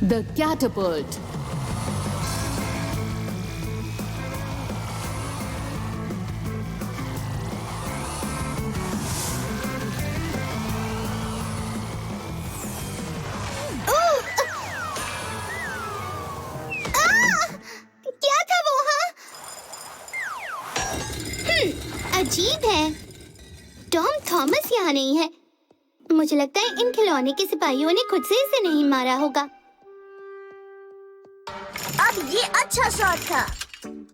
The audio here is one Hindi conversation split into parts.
The catapult. क्या था वो? हाँ, अजीब है। टॉम थॉमस यहाँ नहीं है। मुझे लगता है इन खिलौने के सिपाहियों ने खुद से इसे नहीं मारा होगा। अब ये अच्छा शॉट था।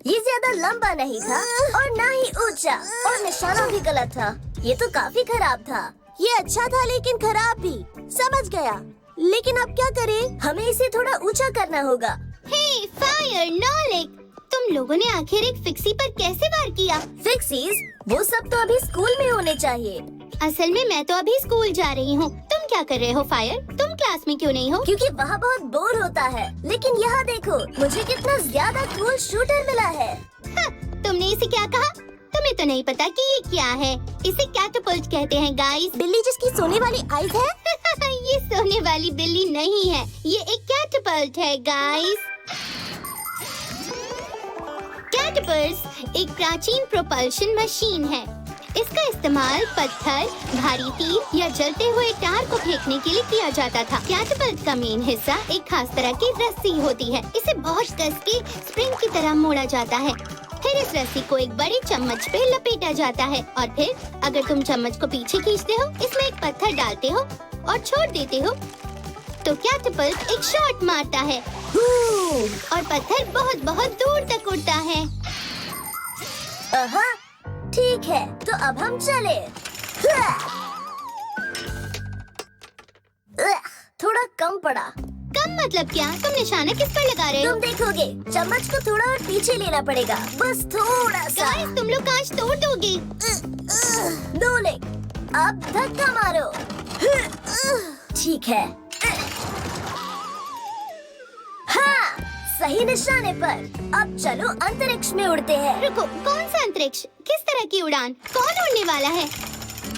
ये ज्यादा लंबा नहीं था और ना ही ऊंचा, और निशाना भी गलत था। ये तो काफी खराब था। ये अच्छा था लेकिन खराब भी। समझ गया। लेकिन अब क्या करें? हमें इसे थोड़ा ऊंचा करना होगा। हे फायर, नॉलेक, तुम लोगों ने आखिर एक फिक्सी पर कैसे वार किया? फिक्सीज? वो सब तो अभी स्कूल में होने चाहिए। असल में मैं तो अभी स्कूल जा रही हूँ। तुम क्या कर रहे हो फायर? तुम क्लास में क्यों नहीं हो? क्योंकि वहाँ बहुत बोर होता है। लेकिन यहाँ देखो, मुझे कितना ज्यादा कूल शूटर मिला है। हाँ, तुमने इसे क्या कहा? तुम्हें तो नहीं पता कि ये क्या है। इसे कैटपल्ट कहते हैं गाइस। बिल्ली जिसकी सोने वाली आइज है? ये सोने वाली बिल्ली नहीं है, ये एक कैटपल्ट है गाइस। कैटपल्ट एक प्राचीन प्रोपल्शन मशीन है। इसका इस्तेमाल पत्थर, भारी तीर या जलते हुए टार को फेंकने के लिए किया जाता था। कैटपल्ट का मेन हिस्सा एक खास तरह की रस्सी होती है। इसे बहुत कस के स्प्रिंग की तरह मोड़ा जाता है। फिर इस रस्सी को एक बड़े चम्मच पे लपेटा जाता है और फिर अगर तुम चम्मच को पीछे खींचते हो, इसमें एक पत्थर डालते हो और छोड़ देते हो, तो कैटपल्ट एक शॉट मारता है और पत्थर बहुत बहुत दूर तक उड़ता है। ठीक है, तो अब हम चले। थोड़ा कम पड़ा। कम मतलब क्या? तुम निशाना किस पर लगा रहे हो? तुम देखोगे, चम्मच को थोड़ा और पीछे लेना पड़ेगा, बस थोड़ा सा। गाइस, तुम लोग कांच तोड़ दोगे। नॉलेक, अब धक्का मारो। ठीक है। हाँ, सही निशाने पर। अब चलो अंतरिक्ष में उड़ते हैं। रुको, कौन सा अंतरिक्ष? किस तरह की उड़ान? कौन उड़ने वाला है?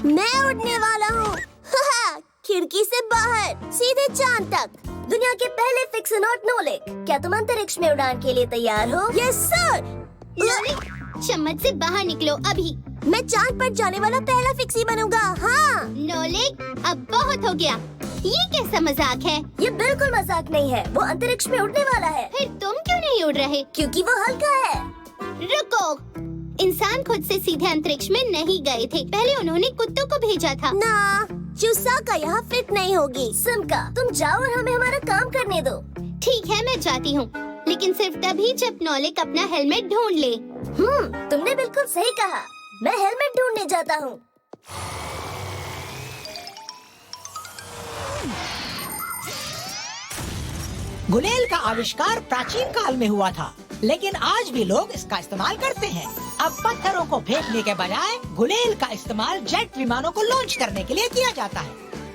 मैं उड़ने वाला हूँ। खिड़की से बाहर, सीधे चांद तक। दुनिया के पहले फिक्सनॉट नॉलेक, क्या तुम अंतरिक्ष में उड़ान के लिए तैयार हो? Yes sir. नॉलेक, चम्मच से बाहर निकलो अभी। मैं चांद पर जाने वाला पहला फिक्सी बनूंगा। हाँ। नॉलेक, अब बहुत हो गया। ये कैसा मजाक है? ये बिल्कुल मजाक नहीं है। वो अंतरिक्ष में उड़ने वाला है। फिर तुम क्यों नहीं उड़ रहे? क्योंकि वो हल्का है। रुको, इंसान खुद से सीधे अंतरिक्ष में नहीं गए थे। पहले उन्होंने कुत्तों को भेजा था। ना, चूसा यहाँ फिट नहीं होगी। सिमका, तुम जाओ और हमें हमारा काम करने दो। ठीक है, मैं जाती हूँ, लेकिन सिर्फ तभी जब नॉलेक अपना हेलमेट ढूंढ ले। तुमने बिल्कुल सही कहा। मैं हेलमेट ढूंढने जाता हूँ। गुलेल का आविष्कार प्राचीन काल में हुआ था, लेकिन आज भी लोग इसका इस्तेमाल करते हैं। अब पत्थरों को फेंकने के बजाय गुलेल का इस्तेमाल जेट विमानों को लॉन्च करने के लिए किया जाता है।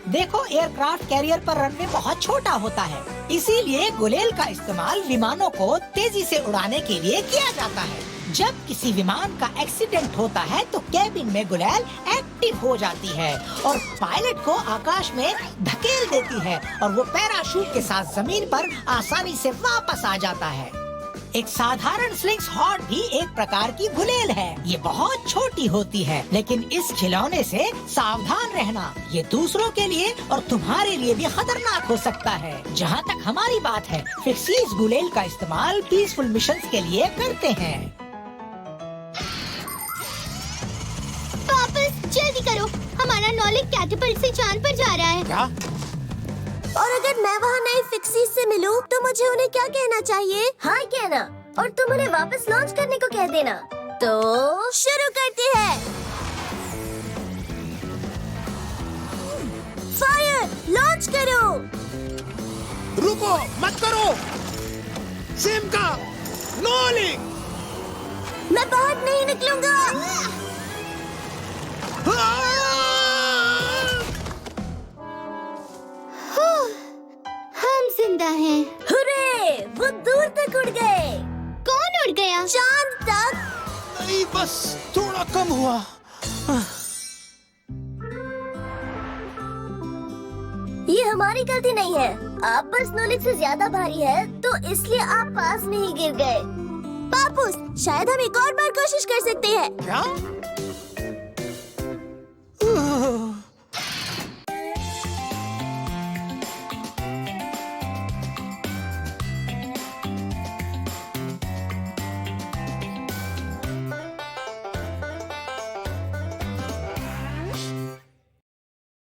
देखो, एयरक्राफ्ट कैरियर पर रनवे बहुत छोटा होता है, इसीलिए गुलेल का इस्तेमाल विमानों को तेजी से उड़ाने के लिए किया जाता है। जब किसी विमान का एक्सीडेंट होता है तो कैबिन में गुलेल एक्टिव हो जाती है और पायलट को आकाश में धकेल देती है और वो पैराशूट के साथ जमीन पर आसानी से वापस आ जाता है। एक साधारण स्लिंग्स हॉट भी एक प्रकार की गुलेल है। ये बहुत छोटी होती है, लेकिन इस खिलौने से सावधान रहना। ये दूसरों के लिए और तुम्हारे लिए भी खतरनाक हो सकता है। जहाँ तक हमारी बात है, फिक्सीज गुलेल का इस्तेमाल पीसफुल मिशंस के लिए करते हैं। वापस जल्दी करो, हमारा नॉलेक कैटपल्ट से चांद पर जा रहा है। क्या? और अगर मैं वहाँ नई फिक्सीज से मिलूं, तो मुझे उन्हें क्या कहना चाहिए? हाय कहना, और तुम उन्हें वापस लॉन्च करने को कह देना। तो शुरू करते हैं। फायर, लॉन्च करो। रुको, मत करो। सिमका, नॉलेक, मैं बाहर नहीं निकलूंगा। हम जिंदा हैं। हुर्रे, वो दूर तक उड़ गए। कौन उड़ गया? चांद तक। नहीं, बस थोड़ा कम हुआ। ये हमारी गलती नहीं है। आप बस नोलिक से ज्यादा भारी है तो इसलिए आप पास में ही गिर गए। पापूस, शायद हम एक और बार कोशिश कर सकते हैं। क्या